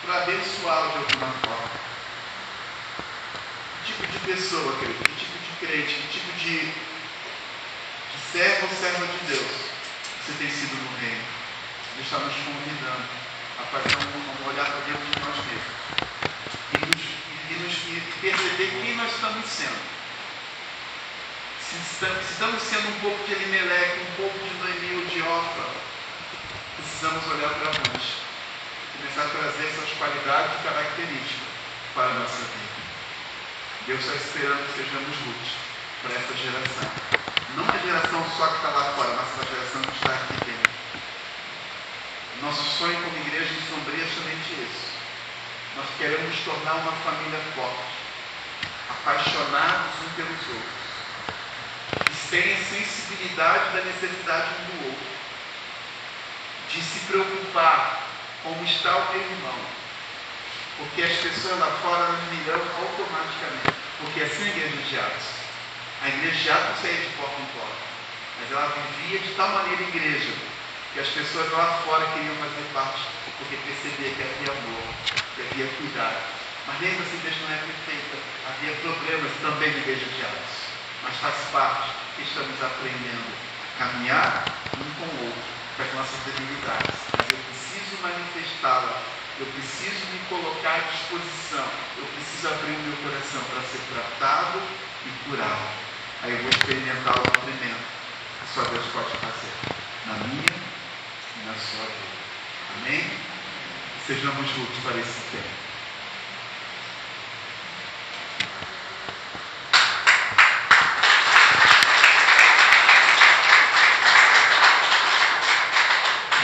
para abençoá-la de alguma forma. Que tipo de pessoa, querido? Que tipo de crente? Que tipo de servo ou serva de Deus você tem sido no reino? Ele está nos convidando a fazer um olhar para dentro de nós mesmos e perceber quem nós estamos sendo. Se estamos sendo um pouco de Elimeleque, um pouco de Noemi ou de Orfa, precisamos olhar para nós e começar a trazer essas qualidades e características para a nossa vida. Deus está esperando que sejamos Ruth para essa geração. Não a geração só que está lá fora, mas a geração que está aqui dentro. Nosso sonho como igreja de Sombria é somente isso. Nós queremos nos tornar uma família forte, apaixonados uns pelos outros, que tenha sensibilidade da necessidade um do outro, de se preocupar como está o teu irmão, Porque as pessoas lá fora elas miram automaticamente. Porque assim é a igreja de Atos. A igreja de Atos não saía de porta em porta. Mas ela vivia de tal maneira igreja que as pessoas lá fora queriam fazer parte, porque percebia que havia amor, que havia cuidado. Mas lembra-se, a igreja não é perfeita. Havia problemas também na igreja de Atos. Mas faz parte que estamos aprendendo a caminhar um com o outro, com as nossas debilidades. Mas eu preciso manifestá-la. Eu preciso me colocar à disposição. Eu preciso abrir o meu coração para ser tratado e curado. Aí eu vou experimentar o tremendo que só Deus pode fazer na minha e na sua vida. Amém? Sejamos juntos para esse tempo.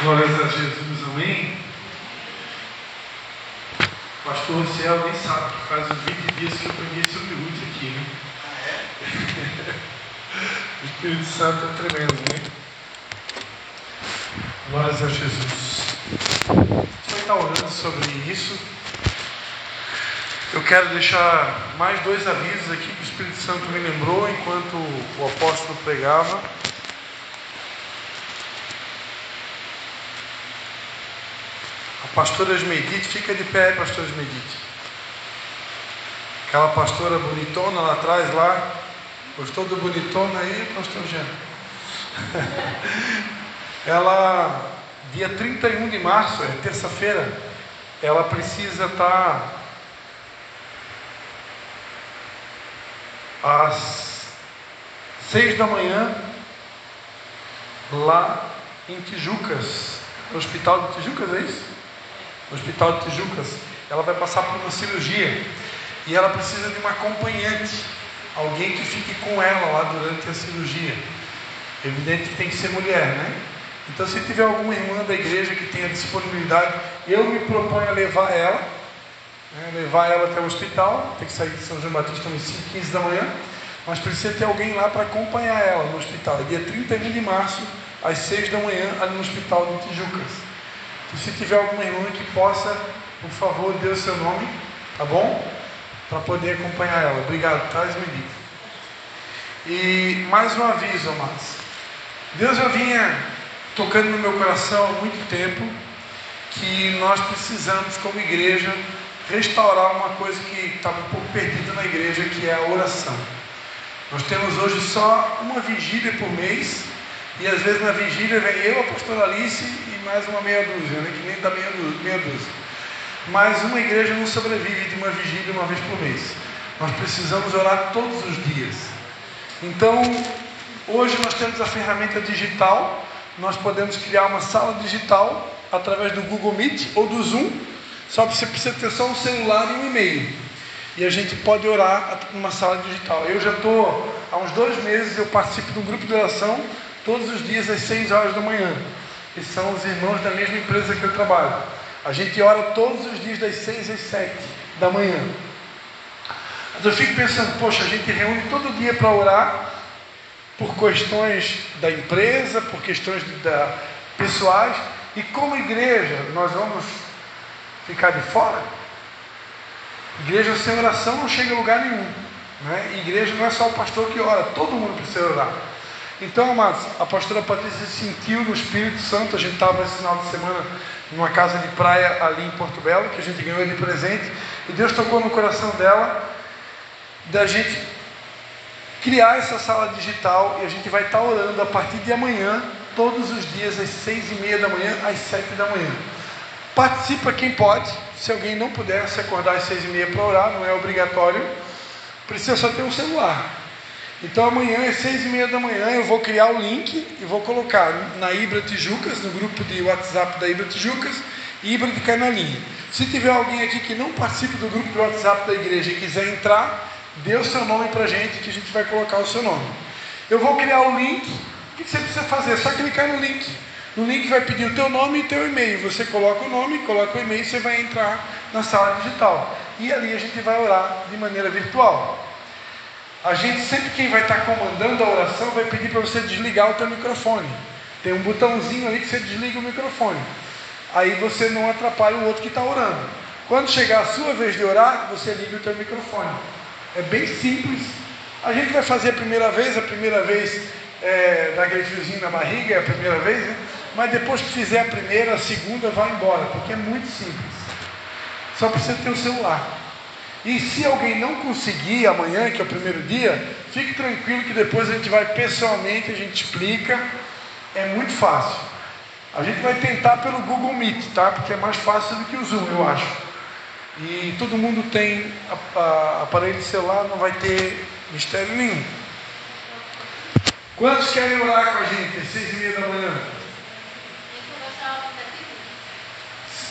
Glórias a Jesus, amém? Pastor Ciel nem sabe que faz uns 20 dias que eu preguei sobre Ruth aqui, né? O Espírito Santo é tremendo, né? Glórias a Jesus. A gente vai estar orando sobre isso. Eu quero deixar mais 2 avisos aqui que o Espírito Santo me lembrou enquanto o apóstolo pregava. A pastora Esmedite, fica de pé, pastora Esmedite. Aquela pastora bonitona lá atrás, lá. Gostou do bonitona aí, pastor Jean? Ela, dia 31 de março, é terça-feira, ela precisa estar às 6 da manhã lá em Tijucas, no Hospital de Tijucas, é isso? No Hospital de Tijucas. Ela vai passar por uma cirurgia e ela precisa de uma acompanhante, alguém que fique com ela lá durante a cirurgia. Evidente que tem que ser mulher, né? Então, se tiver alguma irmã da igreja que tenha disponibilidade, eu me proponho a levar ela, até o hospital. Tem que sair de São João Batista às 5h15 da manhã, mas precisa ter alguém lá para acompanhar ela no hospital. É dia 31 de março, às 6 da manhã, ali no Hospital de Tijucas. Então, se tiver alguma irmã que possa, por favor, dê o seu nome, tá bom? Para poder acompanhar ela. Obrigado, traz medida. E mais um aviso, amados. Deus já vinha tocando no meu coração há muito tempo que nós precisamos, como igreja, restaurar uma coisa que estava um pouco perdida na igreja, que é a oração. Nós temos hoje só uma vigília por mês, e às vezes na vigília vem eu, a pastora Alice e mais uma meia dúzia, né? Que nem dá meia dúzia. Mas uma igreja não sobrevive de uma vigília uma vez por mês. Nós precisamos orar todos os dias. Então, hoje nós temos a ferramenta digital. Nós podemos criar uma sala digital através do Google Meet ou do Zoom. Só que você precisa ter só um celular e um e-mail. E a gente pode orar numa sala digital. Eu já estou, há uns 2 meses, eu participo de um grupo de oração todos os dias às 6 horas da manhã. Que são os irmãos da mesma empresa que eu trabalho. A gente ora todos os dias das 6 às 7 da manhã. Mas eu fico pensando, poxa, a gente reúne todo dia para orar por questões da empresa, por questões pessoais, e como igreja nós vamos ficar de fora? Igreja sem oração não chega a lugar nenhum, né? Igreja não é só o pastor que ora, todo mundo precisa orar. Então, amados, a pastora Patrícia sentiu no Espírito Santo. A gente estava esse final de semana numa casa de praia ali em Porto Belo, que a gente ganhou de presente, e Deus tocou no coração dela da gente criar essa sala digital, e a gente vai estar orando a partir de amanhã, todos os dias, às 6h30 da manhã, às 7 da manhã. Participa quem pode. Se alguém não puder se acordar às 6h30 para orar, não é obrigatório, precisa só ter um celular. Então amanhã às 6h30 da manhã eu vou criar o link e vou colocar na Ibra Tijucas, no grupo de WhatsApp da Ibra Tijucas, e Ibra de Canalinha. Se tiver alguém aqui que não participa do grupo de WhatsApp da igreja e quiser entrar, dê o seu nome para a gente, que a gente vai colocar o seu nome. Eu vou criar o link. O que você precisa fazer? É só clicar no link. No link vai pedir o teu nome e o teu e-mail. Você coloca o nome, coloca o e-mail e você vai entrar na sala digital. E ali a gente vai orar de maneira virtual. A gente, sempre quem vai estar comandando a oração, vai pedir para você desligar o teu microfone. Tem um botãozinho ali que você desliga o microfone. Aí você não atrapalha o outro que está orando. Quando chegar a sua vez de orar, você liga o teu microfone. É bem simples. A gente vai fazer a primeira vez dá aquele friozinho na barriga, é a primeira vez, né? Mas depois que fizer a primeira, a segunda, vai embora, porque é muito simples. Só precisa ter o celular. E se alguém não conseguir amanhã, que é o primeiro dia, fique tranquilo que depois a gente vai pessoalmente, a gente explica. É muito fácil. A gente vai tentar pelo Google Meet, tá? Porque é mais fácil do que o Zoom, eu acho. E todo mundo tem aparelho de celular, não vai ter mistério nenhum. Quantos querem orar com a gente às 6h30 da manhã?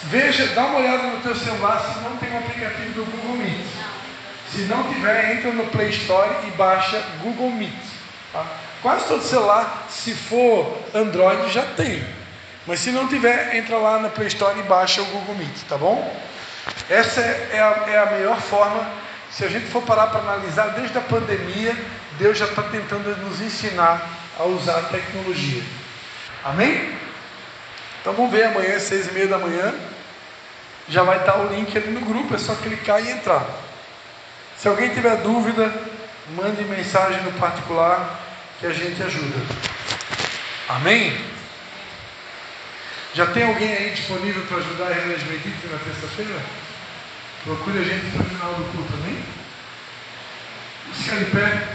Veja, dá uma olhada no teu celular se não tem o aplicativo do Google Meet. Se não tiver, entra no Play Store e baixa Google Meet. Tá? Quase todo celular, se for Android, já tem. Mas se não tiver, entra lá na Play Store e baixa o Google Meet, tá bom? Essa é a melhor forma. Se a gente for parar para analisar, desde a pandemia, Deus já está tentando nos ensinar a usar a tecnologia. Amém? Então vamos ver amanhã, às 6h30 da manhã. Já vai estar o link ali no grupo, é só clicar e entrar. Se alguém tiver dúvida, mande mensagem no particular que a gente ajuda. Amém? Já tem alguém aí disponível para ajudar a Relés Medite na terça-feira? Procure a gente no final do culto, amém? Fica de pé.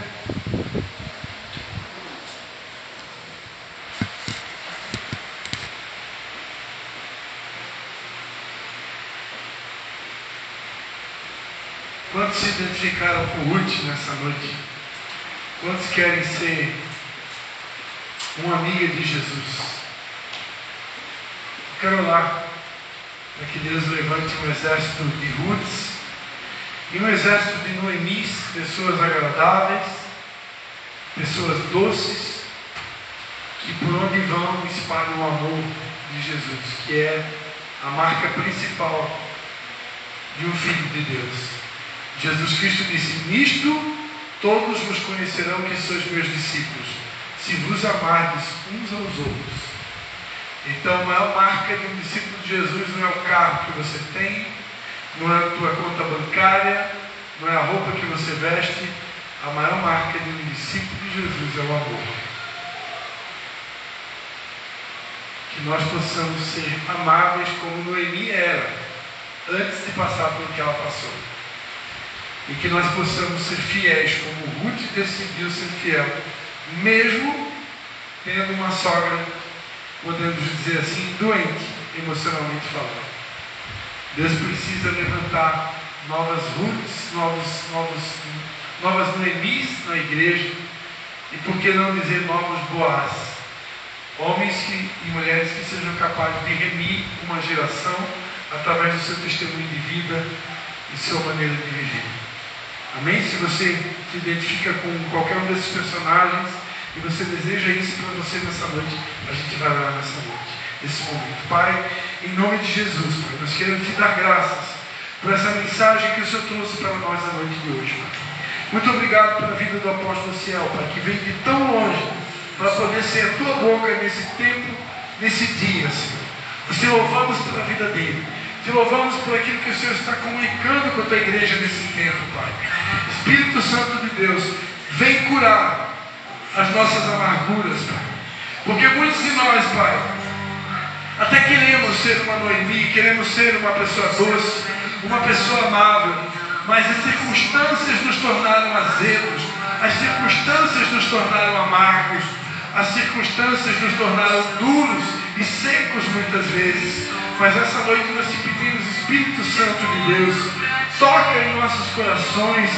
Quantos se identificaram com Ruth nessa noite? Quantos querem ser uma amiga de Jesus? Eu quero orar para que Deus levante um exército de Ruths e um exército de Noemis, pessoas agradáveis, pessoas doces, que por onde vão espalham o amor de Jesus, que é a marca principal de um filho de Deus. Jesus Cristo disse: nisto todos vos conhecerão que sois meus discípulos, se vos amardes uns aos outros. Então a maior marca de um discípulo de Jesus não é o carro que você tem, não é a tua conta bancária, não é a roupa que você veste. A maior marca de um discípulo de Jesus é o amor. Que nós possamos ser amáveis como Noemi era, antes de passar pelo que ela passou. E que nós possamos ser fiéis, como Ruth decidiu ser fiel, mesmo tendo uma sogra, podemos dizer assim, doente, emocionalmente falando. Deus precisa levantar novas Ruths, novas Noemis na igreja, e por que não dizer novos Boaz? Homens e mulheres que sejam capazes de remir uma geração através do seu testemunho de vida e sua maneira de viver. Amém? Se você se identifica com qualquer um desses personagens e você deseja isso para você nessa noite, a gente vai orar nessa noite, nesse momento. Pai, em nome de Jesus, Pai, nós queremos te dar graças por essa mensagem que o Senhor trouxe para nós na noite de hoje, Pai. Muito obrigado pela vida do apóstolo Ciel, Pai, que vem de tão longe para poder ser a tua boca nesse tempo, nesse dia, Senhor. Nós te louvamos pela vida dele. Te louvamos por aquilo que o Senhor está comunicando com a tua igreja nesse tempo, Pai. Espírito Santo de Deus, vem curar as nossas amarguras, Pai. Porque muitos de nós, Pai, até queremos ser uma Noemi, queremos ser uma pessoa doce, uma pessoa amável, mas as circunstâncias nos tornaram azedos, as circunstâncias nos tornaram amargos, as circunstâncias nos tornaram duros e secos muitas vezes. Mas essa noite nós te pedimos, Espírito Santo de Deus, toca em nossos corações,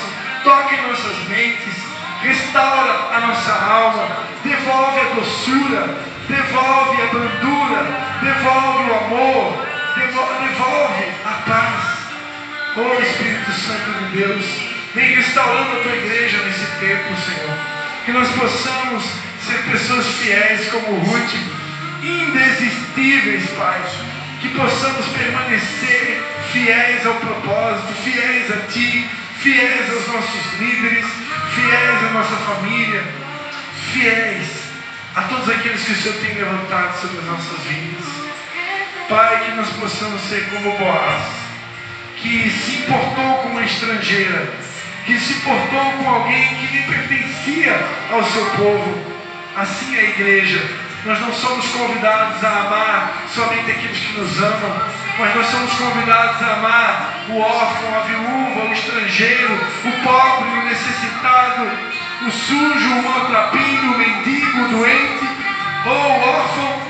toca em nossas mentes, restaura a nossa alma, devolve a doçura, devolve a brandura, devolve o amor, devolve a paz. Oh Espírito Santo de Deus, vem restaurando a tua igreja nesse tempo, Senhor. Que nós possamos ser pessoas fiéis como Ruth, indesistíveis, Pai. Que possamos permanecer fiéis ao propósito, fiéis a Ti, fiéis aos nossos líderes, fiéis à nossa família, fiéis a todos aqueles que o Senhor tem levantado sobre as nossas vidas. Pai, que nós possamos ser como Boaz, que se importou com uma estrangeira, que se importou com alguém que nem pertencia ao seu povo. Assim é a igreja. Nós não somos convidados a amar somente aqueles que nos amam, mas nós somos convidados a amar o órfão, a viúva, o estrangeiro, o pobre, o necessitado, o sujo, o maltrapilho, o mendigo, o doente, o órfão.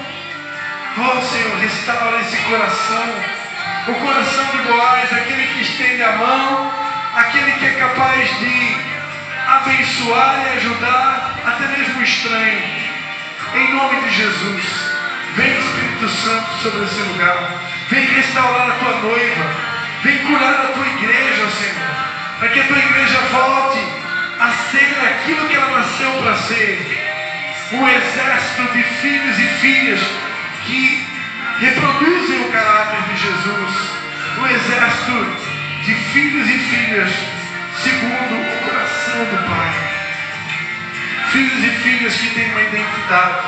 Oh Senhor, restaura esse coração, o coração de Boaz, aquele que estende a mão, aquele que é capaz de abençoar e ajudar até mesmo o estranho. Em nome de Jesus, vem Espírito Santo sobre esse lugar, vem restaurar a tua noiva, vem curar a tua igreja, Senhor, para que a tua igreja volte a ser aquilo que ela nasceu para ser, um exército de filhos e filhas que reproduzem o caráter de Jesus, um exército de filhos e filhas segundo o coração do Pai. Filhos e filhas que têm uma identidade,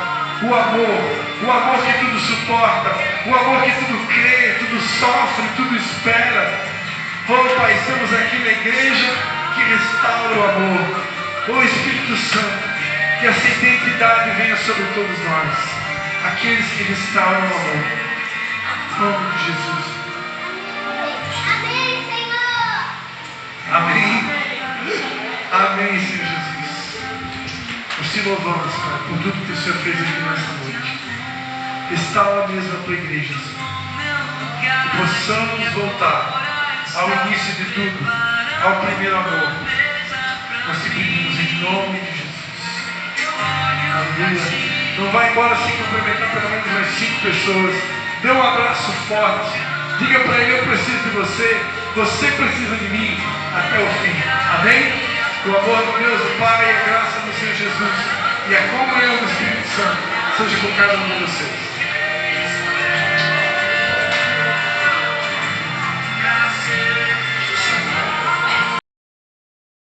o amor que tudo suporta, o amor que tudo crê, tudo sofre, tudo espera. Oh Pai, estamos aqui na igreja que restaura o amor. Oh Espírito Santo, que essa identidade venha sobre todos nós, aqueles que restauram o amor. Em nome de Jesus. Amém, Senhor. Amém. Amém, Senhor Jesus. Nós te louvamos, Pai, por tudo que o Senhor fez aqui nessa noite. Restaura mesmo a tua igreja, Senhor. Que possamos voltar ao início de tudo, ao primeiro amor. Nós te pedimos em nome de Jesus. Aleluia. Não vai embora sem cumprimentar pelo menos umas 5 pessoas. Dê um abraço forte. Diga para ele: eu preciso de você. Você precisa de mim até o fim. Amém? O amor do Deus, o Pai, a graça do Senhor Jesus e a comunhão do Espírito Santo seja com cada um de vocês.